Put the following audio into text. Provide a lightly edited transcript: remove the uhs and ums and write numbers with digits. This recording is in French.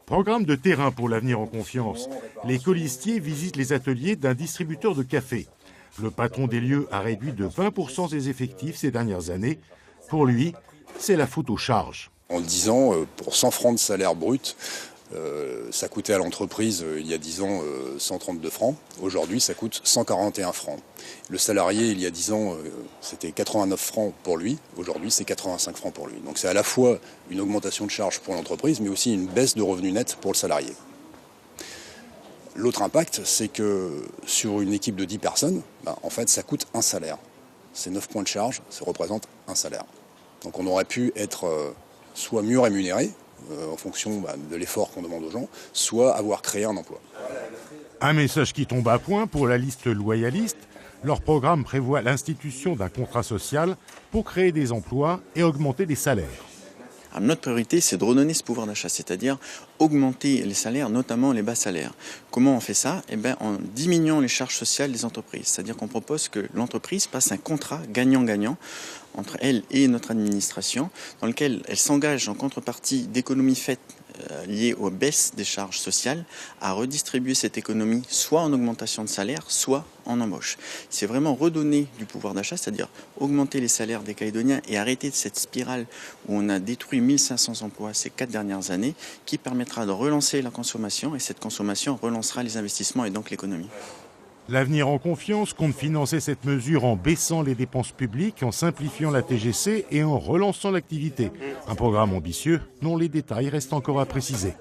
Programme de terrain pour l'avenir en confiance. Les colistiers visitent les ateliers d'un distributeur de café. Le patron des lieux a réduit de 20% ses effectifs ces dernières années. Pour lui, c'est la faute aux charges. En 10 ans, pour 100 francs de salaire brut, ça coûtait à l'entreprise, il y a 10 ans, 132 francs. Aujourd'hui, ça coûte 141 francs. Le salarié, il y a 10 ans, c'était 89 francs pour lui. Aujourd'hui, c'est 85 francs pour lui. Donc c'est à la fois une augmentation de charges pour l'entreprise, mais aussi une baisse de revenus nets pour le salarié. L'autre impact, c'est que sur une équipe de 10 personnes, en fait, ça coûte un salaire. Ces 9 points de charge, ça représente un salaire. Donc on aurait pu être soit mieux rémunéré, en fonction de l'effort qu'on demande aux gens, soit avoir créé un emploi. Un message qui tombe à point pour la liste loyaliste. Leur programme prévoit l'institution d'un contrat social pour créer des emplois et augmenter les salaires. Alors notre priorité, c'est de redonner ce pouvoir d'achat, c'est-à-dire augmenter les salaires, notamment les bas salaires. Comment on fait ça ? En diminuant les charges sociales des entreprises. C'est-à-dire qu'on propose que l'entreprise passe un contrat gagnant-gagnant entre elle et notre administration, dans lequel elle s'engage en contrepartie d'économies faites liées aux baisses des charges sociales, à redistribuer cette économie soit en augmentation de salaire, soit en embauche. C'est vraiment redonner du pouvoir d'achat, c'est-à-dire augmenter les salaires des Calédoniens et arrêter cette spirale où on a détruit 1500 emplois ces 4 dernières années, qui permettra de relancer la consommation, et cette consommation relancera les investissements et donc l'économie. L'avenir en confiance compte financer cette mesure en baissant les dépenses publiques, en simplifiant la TGC et en relançant l'activité. Un programme ambitieux dont les détails restent encore à préciser.